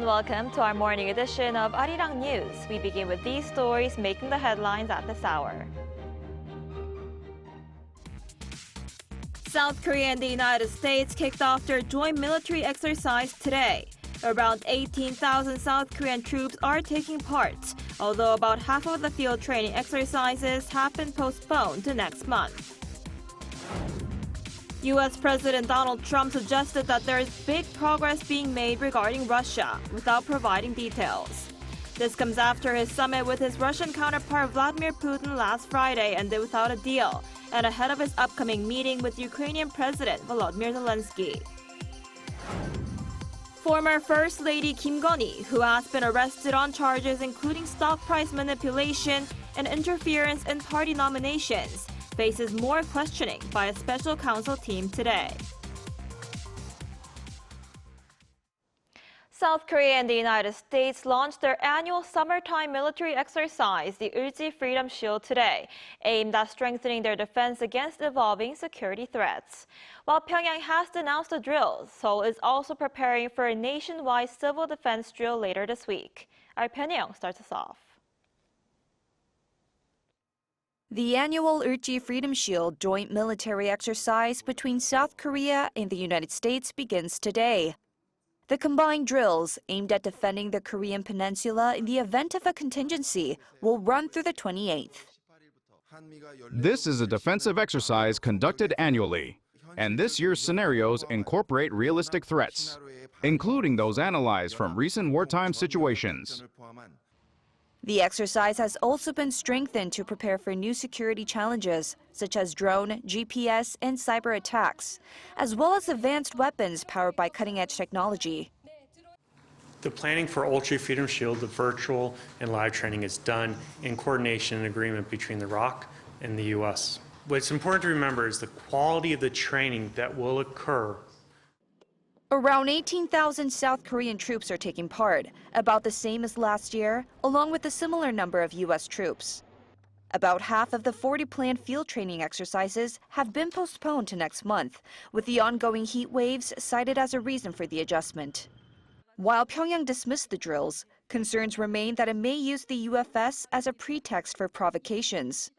and welcome to our morning edition of Arirang News. We begin with these stories making the headlines at this hour. South Korea and the United States kicked off their joint military exercise today. Around 18,000 South Korean troops are taking part, although about half of the field training exercises have been postponed to next month. U.S. President Donald Trump suggested that there is big progress being made regarding Russia, without providing details. This comes after his summit with his Russian counterpart Vladimir Putin last Friday ended without a deal, and ahead of his upcoming meeting with Ukrainian President Volodymyr Zelenskyy. Former First Lady Kim Gon-hee, who has been arrested on charges including stock price manipulation and interference in party nominations, faces more questioning by a special counsel team today. South Korea and the United States launched their annual summertime military exercise, the Ulchi Freedom Shield, today, aimed at strengthening their defense against evolving security threats. While Pyongyang has denounced the drills, Seoul is also preparing for a nationwide civil defense drill later this week. Our Pyongyang starts us off. The annual Ulchi Freedom Shield joint military exercise between South Korea and the United States begins today. The combined drills, aimed at defending the Korean peninsula in the event of a contingency, will run through the 28th. This is a defensive exercise conducted annually, and this year's scenarios incorporate realistic threats, including those analyzed from recent wartime situations. The exercise has also been strengthened to prepare for new security challenges, such as drone, GPS, and cyber attacks, as well as advanced weapons powered by cutting-edge technology. The planning for Ulchi Freedom Shield, the virtual and live training, is done in coordination and agreement between the ROC and the U.S. What's important to remember is the quality of the training that will occur. Around 18,000 South Korean troops are taking part, about the same as last year, along with a similar number of U.S. troops. About half of the 40 planned field training exercises have been postponed to next month, with the ongoing heat waves cited as a reason for the adjustment. While Pyongyang dismissed the drills, concerns remain that it may use the UFS as a pretext for provocations.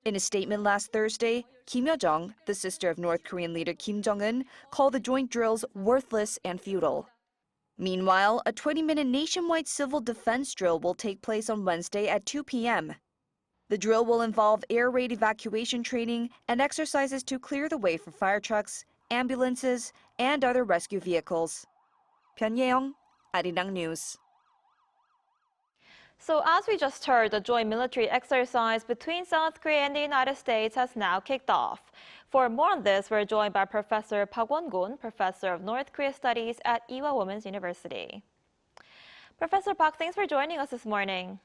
In a statement last Thursday, Kim Yo-jong, the sister of North Korean leader Kim Jong-un, called the joint drills worthless and futile. Meanwhile, a 20-minute nationwide civil defense drill will take place on Wednesday at 2 p.m. The drill will involve air raid evacuation training and exercises to clear the way for fire trucks, ambulances, and other rescue vehicles. Pyongyang, Arirang News. So as we just heard, the joint military exercise between South Korea and the United States has now kicked off. For more on this, we're joined by Professor Park Won-gun, Professor of North Korea Studies at Ewha Women's University. Professor Park, thanks for joining us this morning.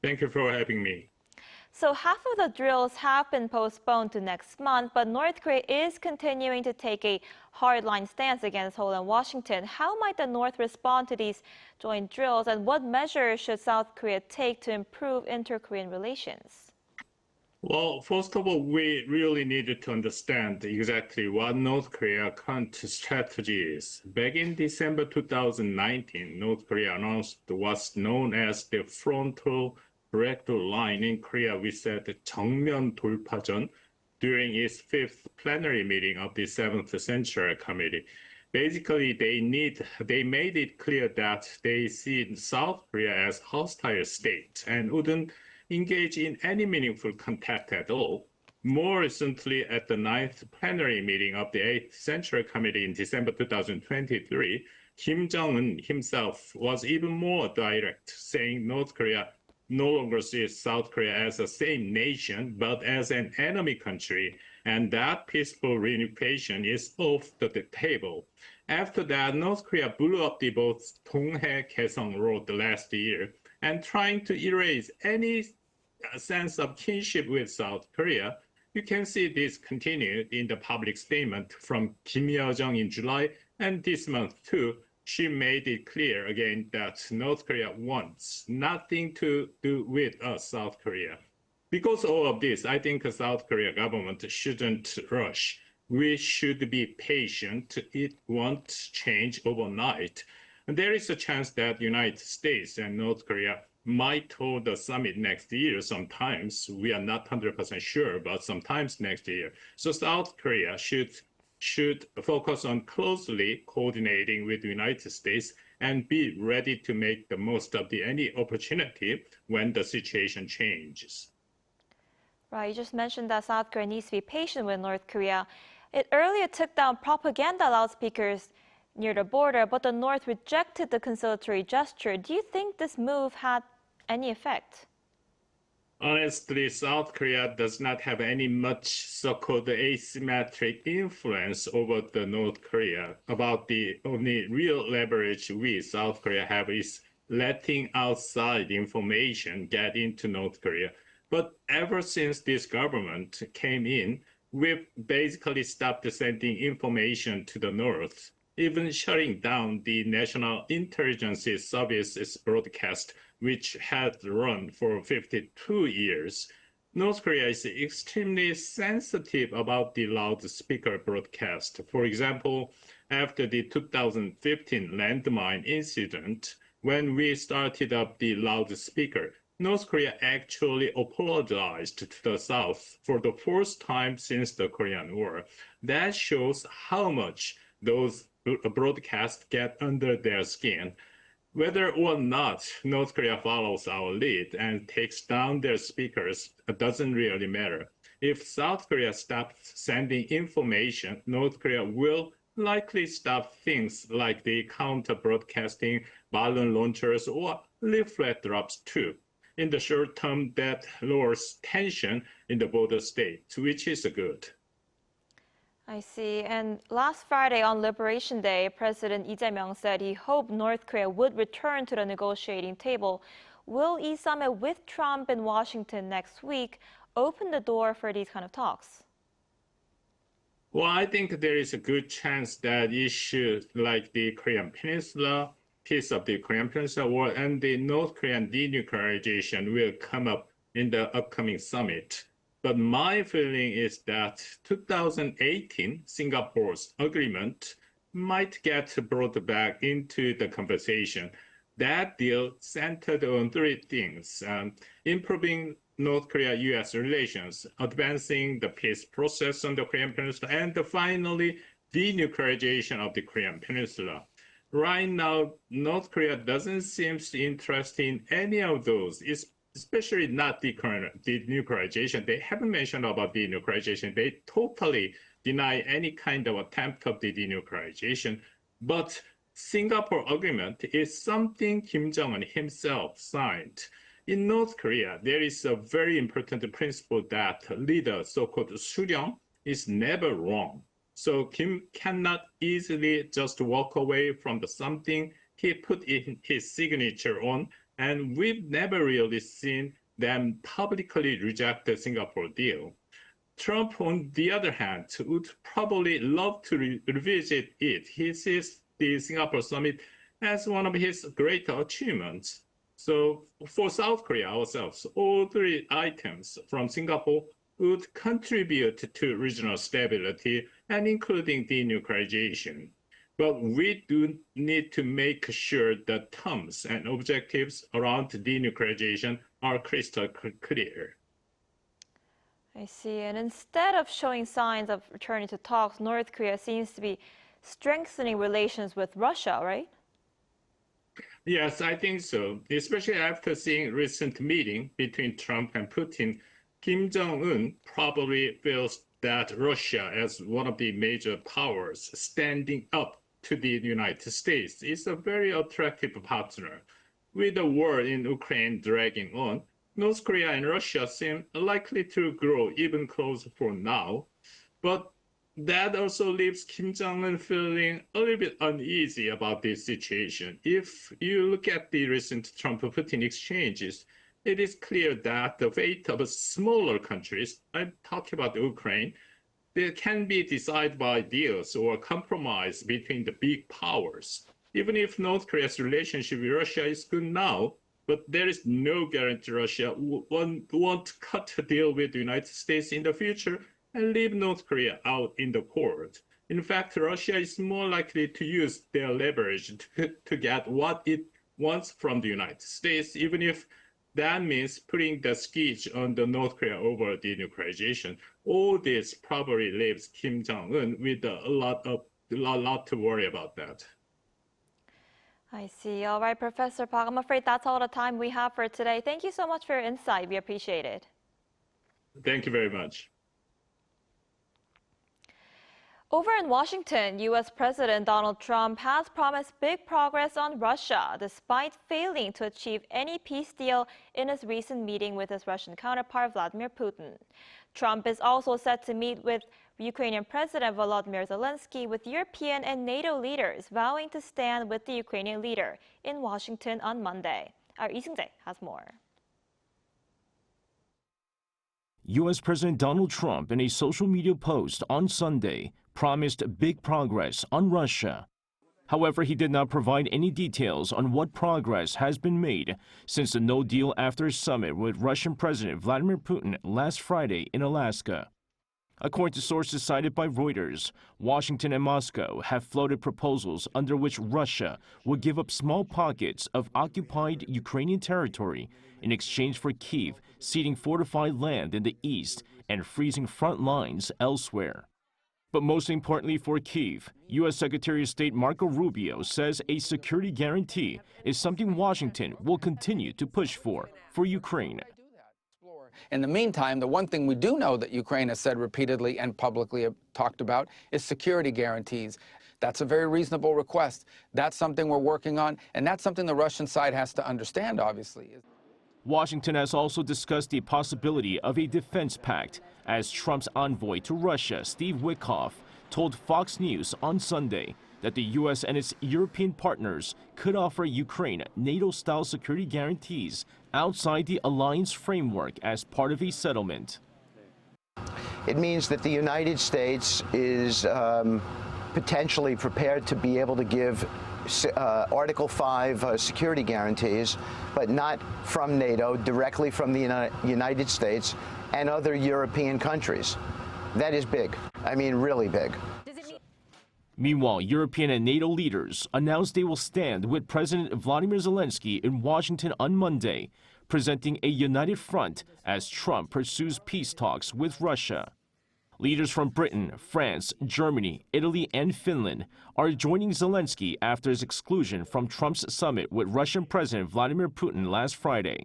Thank you for having me. So half of the drills have been postponed to next month, but North Korea is continuing to take a hardline stance against Seoul and Washington. How might the North respond to these joint drills, and what measures should South Korea take to improve inter-Korean relations? Well, first of all, we really needed to understand exactly what North Korea's current strategy is. Back in December 2019, North Korea announced what's known as the frontal breakthrough line in Korea, we said 정면 돌파전, during its fifth plenary meeting of the 7th Central Committee. Basically, they made it clear that they see South Korea as hostile state and wouldn't engage in any meaningful contact at all. More recently, at the 9th plenary meeting of the 8th Central Committee in December 2023, Kim Jong-un himself was even more direct, saying North Korea no longer sees South Korea as the same nation, but as an enemy country, and that peaceful reunification is off the table. After that, North Korea blew up the both Donghae-Kaesong Road last year, and trying to erase any sense of kinship with South Korea. You can see this continued in the public statement from Kim Yo-jong in July, and this month too. She made it clear again that North Korea wants nothing to do with us, South Korea. Because of all of this, I think the South Korea government shouldn't rush. We should be patient. It won't change overnight. And there is a chance that United States and North Korea might hold the summit next year sometimes. We are not 100% sure, but sometimes next year. So South Korea should focus on closely coordinating with the United States and be ready to make the most of any opportunity when the situation changes. Right, you just mentioned that South Korea needs to be patient with North Korea. It earlier took down propaganda loudspeakers near the border, but the North rejected the conciliatory gesture. Do you think this move had any effect? Honestly, South Korea does not have any much so-called asymmetric influence over the North Korea. About the only real leverage we, South Korea, have is letting outside information get into North Korea. But ever since this government came in, we've basically stopped sending information to the North, even shutting down the National Intelligence Service's broadcast, which had run for 52 years. North Korea is extremely sensitive about the loudspeaker broadcast. For example, after the 2015 landmine incident, when we started up the loudspeaker, North Korea actually apologized to the South for the first time since the Korean War. That shows how much those broadcasts get under their skin. Whether or not North Korea follows our lead and takes down their speakers doesn't really matter. If South Korea stops sending information, North Korea will likely stop things like the counter-broadcasting, balloon launchers, or leaflet drops too. In the short term, that lowers tension in the border states, which is good. I see. And last Friday on Liberation Day, President Lee Jae-myung said he hoped North Korea would return to the negotiating table. Will Lee summit with Trump in Washington next week open the door for these kind of talks? Well, I think there is a good chance that issues like the Korean Peninsula, peace of the Korean Peninsula, and the North Korean denuclearization will come up in the upcoming summit. But my feeling is that 2018 Singapore's agreement might get brought back into the conversation. That deal centered on three things: improving North Korea-US relations, advancing the peace process on the Korean Peninsula, and finally, denuclearization of the Korean Peninsula. Right now, North Korea doesn't seem interested in any of those, especially not the denuclearization. They haven't mentioned about denuclearization. They totally deny any kind of attempt of the denuclearization. But Singapore agreement is something Kim Jong-un himself signed. In North Korea, there is a very important principle that leader, so-called 수령, is never wrong. So Kim cannot easily just walk away from something he put in his signature on, and we've never really seen them publicly reject the Singapore deal. Trump, on the other hand, would probably love to revisit it. He sees the Singapore summit as one of his great achievements. So for South Korea ourselves, all three items from Singapore would contribute to regional stability and including denuclearization. But we do need to make sure the terms and objectives around denuclearization are crystal clear. I see. And instead of showing signs of returning to talks, North Korea seems to be strengthening relations with Russia, right? Yes, I think so. Especially after seeing recent meeting between Trump and Putin, Kim Jong-un probably feels that Russia, as one of the major powers standing up to the United States, is a very attractive partner. With the war in Ukraine dragging on, North Korea and Russia seem likely to grow even closer for now. But that also leaves Kim Jong-un feeling a little bit uneasy about this situation. If you look at the recent Trump-Putin exchanges, it is clear that the fate of smaller countries, I'm talking about Ukraine, they can be decided by deals or compromise between the big powers. Even if North Korea's relationship with Russia is good now, but there is no guarantee Russia won't cut a deal with the United States in the future and leave North Korea out in the court. In fact, Russia is more likely to use their leverage to get what it wants from the United States, even if that means putting the squeeze on the North Korea over denuclearization. All this probably leaves Kim Jong-un with a lot to worry about that. I see. All right, Professor Park, I'm afraid that's all the time we have for today. Thank you so much for your insight. We appreciate it. Thank you very much. Over in Washington, U.S. President Donald Trump has promised big progress on Russia, despite failing to achieve any peace deal in his recent meeting with his Russian counterpart, Vladimir Putin. Trump is also set to meet with Ukrainian President Volodymyr Zelenskyy, with European and NATO leaders vowing to stand with the Ukrainian leader in Washington on Monday. Our Lee Seung-jae has more. U.S. President Donald Trump, in a social media post on Sunday, promised big progress on Russia. However, he did not provide any details on what progress has been made since the no-deal after summit with Russian President Vladimir Putin last Friday in Alaska. According to sources cited by Reuters, Washington and Moscow have floated proposals under which Russia would give up small pockets of occupied Ukrainian territory in exchange for Kyiv ceding fortified land in the east and freezing front lines elsewhere. But most importantly for Kyiv, U.S. Secretary of State Marco Rubio says a security guarantee is something Washington will continue to push for Ukraine. In the meantime, the one thing we do know that Ukraine has said repeatedly and publicly talked about is security guarantees. That's a very reasonable request. That's something we're working on, and that's something the Russian side has to understand, obviously. Washington has also discussed the possibility of a defense pact, as Trump's envoy to Russia, Steve Witkoff, told Fox News on Sunday that the U.S. and its European partners could offer Ukraine NATO-style security guarantees outside the alliance framework as part of a settlement. It means that the United States is potentially prepared to be able to give Article 5 security guarantees, but not from NATO, directly from the United States and other European countries. That is big. I mean, really big. Meanwhile, European and NATO leaders announced they will stand with President Volodymyr Zelenskyy in Washington on Monday, presenting a united front as Trump pursues peace talks with Russia. Leaders from Britain, France, Germany, Italy, and Finland are joining Zelenskyy after his exclusion from Trump's summit with Russian President Vladimir Putin last Friday.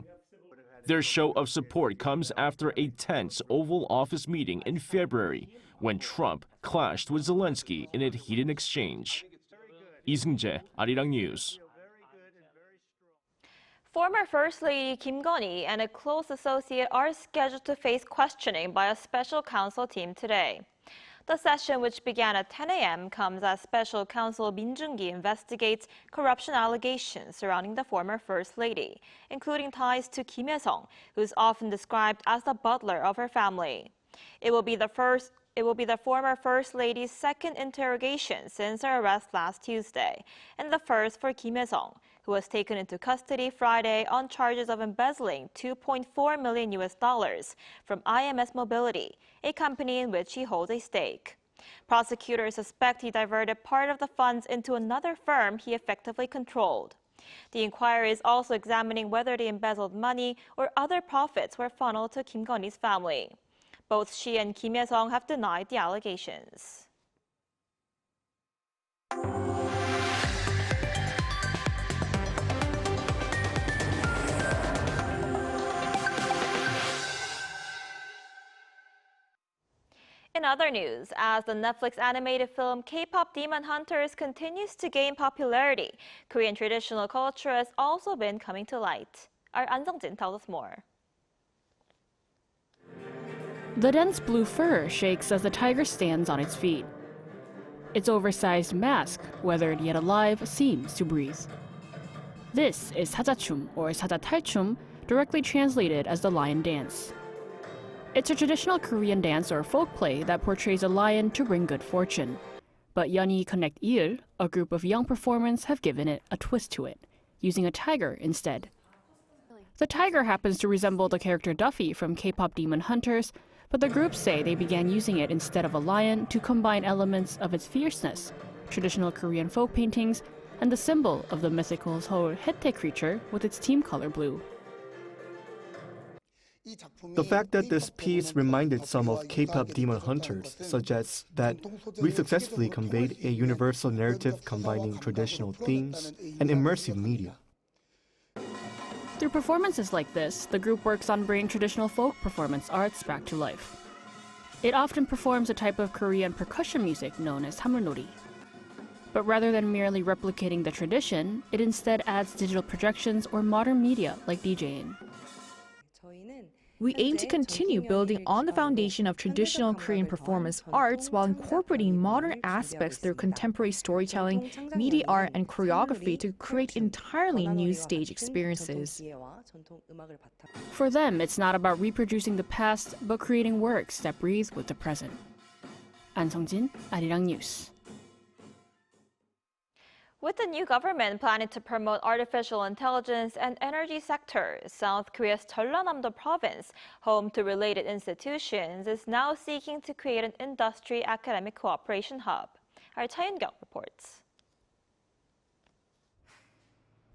Their show of support comes after a tense Oval Office meeting in February, when Trump clashed with Zelenskyy in a heated exchange. Lee Seung-jae, Arirang News. Former First Lady Kim Gun-hee and a close associate are scheduled to face questioning by a special counsel team today. The session, which began at 10 a.m., comes as special counsel Min Jung-gi investigates corruption allegations surrounding the former First Lady, including ties to Kim Hye-sung, who is often described as the butler of her family. It will be the former First Lady's second interrogation since her arrest last Tuesday, and the first for Kim Hye-sung, who was taken into custody Friday on charges of embezzling $2.4 million from IMS Mobility, a company in which he holds a stake. Prosecutors suspect he diverted part of the funds into another firm he effectively controlled. The inquiry is also examining whether the embezzled money or other profits were funneled to Kim Gun-hee's family. Both she and Kim Hye-sung have denied the allegations. In other news, as the Netflix animated film KPop Demon Hunters continues to gain popularity, Korean traditional culture has also been coming to light. Our An Sung-jin tells us more. The dense blue fur shakes as the tiger stands on its feet. Its oversized mask, weathered yet alive, seems to breathe. This is 사자춤, or 사자탈춤, directly translated as the lion dance. It's a traditional Korean dance or folk play that portrays a lion to bring good fortune. But Yeonhi Connect Il, a group of young performers, have given it a twist to it, using a tiger instead. The tiger happens to resemble the character Duffy from KPop Demon Hunters, But the group say they began using it instead of a lion to combine elements of its fierceness, traditional Korean folk paintings, and the symbol of the mythical Seoul Hete creature with its team color blue. The fact that this piece reminded some of K-pop Demon Hunters suggests that we successfully conveyed a universal narrative combining traditional themes and immersive media. Through performances like this, the group works on bringing traditional folk performance arts back to life. It often performs a type of Korean percussion music known as hamulnori. But rather than merely replicating the tradition, it instead adds digital projections or modern media like DJing. We aim to continue building on the foundation of traditional Korean performance arts while incorporating modern aspects through contemporary storytelling, media art, and choreography to create entirely new stage experiences. For them, it's not about reproducing the past, but creating works that breathe with the present. An Sung-jin, Arirang News. With the new government planning to promote artificial intelligence and energy sectors, South Korea's Jeollanam-do Province, home to related institutions, is now seeking to create an industry academic cooperation hub. Our Cha Eun-kyung reports.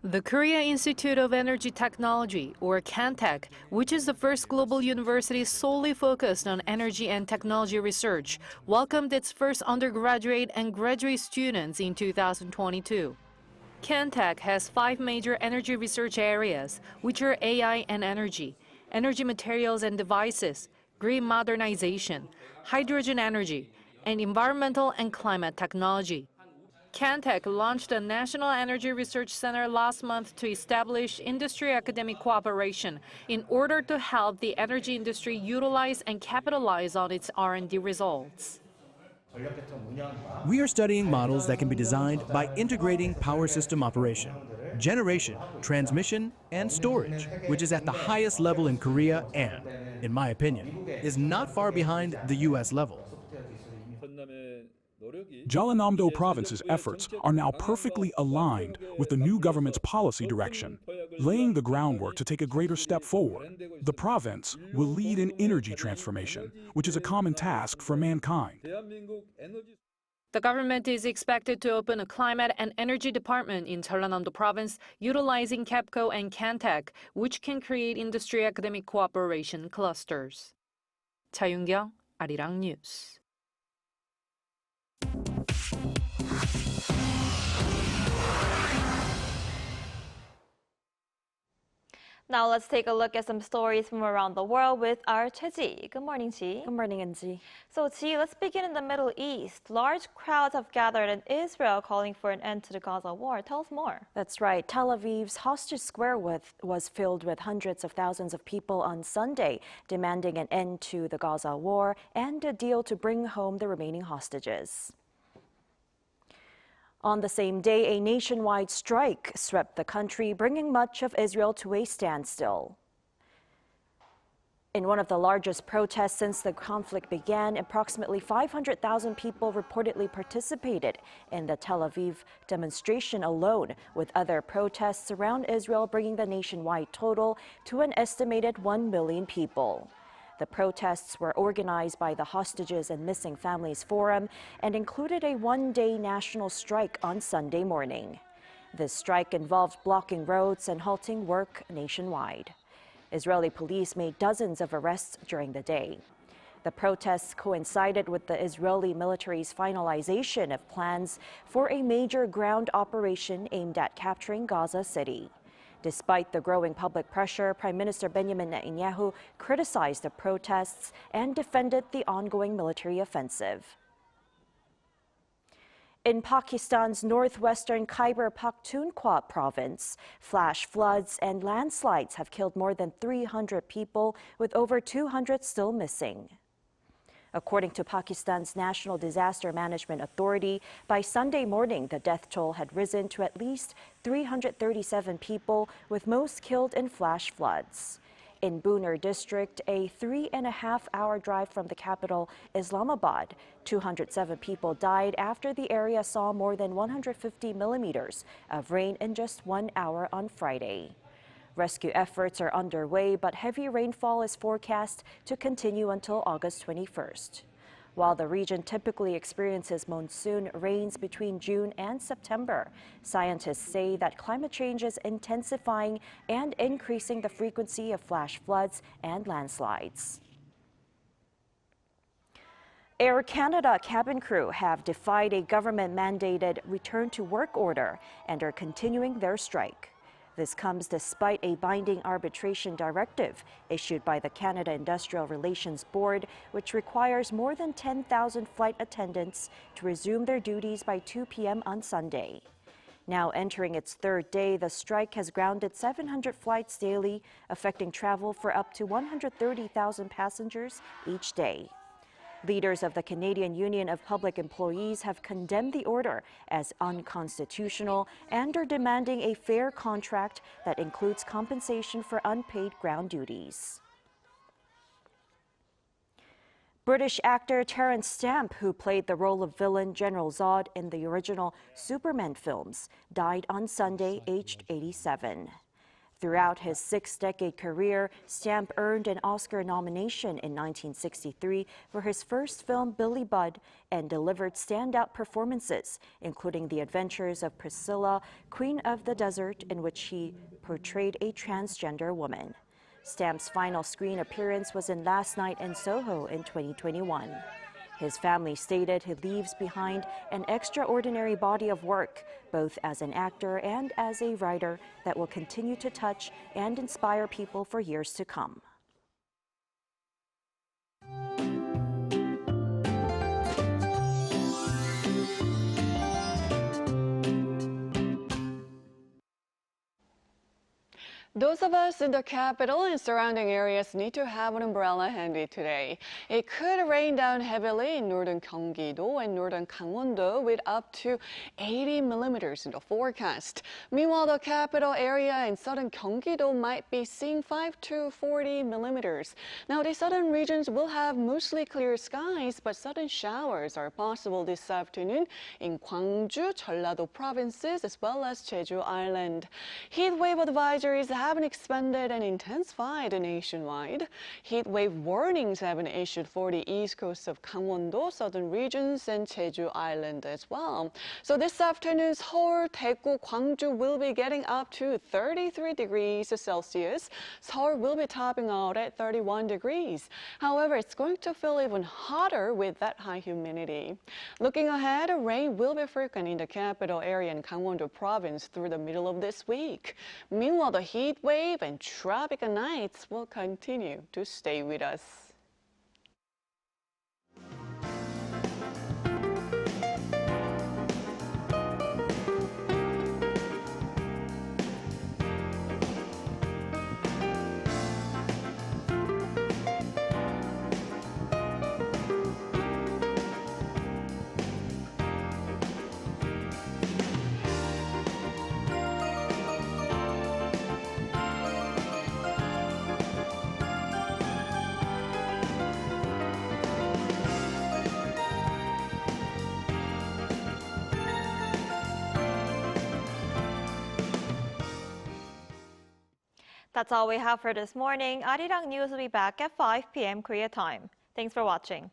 The Korea Institute of Energy Technology, or KanTech, which is the first global university solely focused on energy and technology research, welcomed its first undergraduate and graduate students in 2022. KanTech has 5 major energy research areas, which are AI and energy materials and devices, green modernization, hydrogen energy, and environmental and climate technology. KanTech launched a National Energy Research Center last month to establish industry-academic cooperation in order to help the energy industry utilize and capitalize on its R&D results. We are studying models that can be designed by integrating power system operation, generation, transmission, and storage, which is at the highest level in Korea and, in my opinion, is not far behind the U.S. level. Jeollanam-do Province's efforts are now perfectly aligned with the new government's policy direction, laying the groundwork to take a greater step forward. The province will lead in energy transformation, which is a common task for mankind. The government is expected to open a climate and energy department in Jeollanam-do Province utilizing KEPCO and KanTech, which can create industry academic cooperation clusters. Cha Eun-kyung, Arirang News. Now let's take a look at some stories from around the world with our Ji. Good morning, Ji. Good morning, Anji. So, Ji, let's begin in the Middle East. Large crowds have gathered in Israel calling for an end to the Gaza war. Tell us more. That's right. Tel Aviv's Hostage Square was filled with hundreds of thousands of people on Sunday, demanding an end to the Gaza war and a deal to bring home the remaining hostages. On the same day, a nationwide strike swept the country, bringing much of Israel to a standstill. In one of the largest protests since the conflict began, approximately 500,000 people reportedly participated in the Tel Aviv demonstration alone, with other protests around Israel bringing the nationwide total to an estimated 1 million people. The protests were organized by the Hostages and Missing Families Forum and included a one-day national strike on Sunday morning. This strike involved blocking roads and halting work nationwide. Israeli police made dozens of arrests during the day. The protests coincided with the Israeli military's finalization of plans for a major ground operation aimed at capturing Gaza City. Despite the growing public pressure, Prime Minister Benjamin Netanyahu criticized the protests and defended the ongoing military offensive. In Pakistan's northwestern Khyber Pakhtunkhwa province, flash floods and landslides have killed more than 300 people, with over 200 still missing. According to Pakistan's National Disaster Management Authority, by Sunday morning, the death toll had risen to at least 337 people, with most killed in flash floods. In Buner district, a 3.5-hour drive from the capital, Islamabad, 207 people died after the area saw more than 150 millimeters of rain in just 1 hour on Friday. Rescue efforts are underway, but heavy rainfall is forecast to continue until August 21st. While the region typically experiences monsoon rains between June and September, scientists say that climate change is intensifying and increasing the frequency of flash floods and landslides. Air Canada cabin crew have defied a government-mandated return-to-work order and are continuing their strike. This comes despite a binding arbitration directive issued by the Canada Industrial Relations Board, which requires more than 10,000 flight attendants to resume their duties by 2 p.m. on Sunday. Now entering its third day, the strike has grounded 700 flights daily, affecting travel for up to 130,000 passengers each day. Leaders of the Canadian Union of Public Employees have condemned the order as unconstitutional and are demanding a fair contract that includes compensation for unpaid ground duties. British actor Terence Stamp, who played the role of villain General Zod in the original Superman films, died on Sunday, aged 87. Throughout his 6-decade career, Stamp earned an Oscar nomination in 1963 for his first film, Billy Budd, and delivered standout performances, including The Adventures of Priscilla, Queen of the Desert, in which he portrayed a transgender woman. Stamp's final screen appearance was in Last Night in Soho in 2021. His family stated he leaves behind an extraordinary body of work, both as an actor and as a writer, that will continue to touch and inspire people for years to come. Those of us in the capital and surrounding areas need to have an umbrella handy today. It could rain down heavily in northern Gyeonggi-do and northern Gangwon-do with up to 80 millimeters in the forecast. Meanwhile, the capital area and southern Gyeonggi-do might be seeing 5 to 40 millimeters. Now, the southern regions will have mostly clear skies, but sudden showers are possible this afternoon in Gwangju, Jeollanam-do Provinces, as well as Jeju Island. Heatwave advisories have been expanded and intensified nationwide. Heat wave warnings have been issued for the east coast of Gangwon-do, southern regions, and Jeju Island as well. So this afternoon, Seoul, Daegu, Gwangju will be getting up to 33 degrees Celsius. Seoul will be topping out at 31 degrees. However, it's going to feel even hotter with that high humidity. Looking ahead, rain will be frequent in the capital area and Gangwon-do Province through the middle of this week. Meanwhile, the heat wave and tropical nights will continue to stay with us. That's all we have for this morning. Arirang News will be back at 5 p.m. Korea time. Thanks for watching.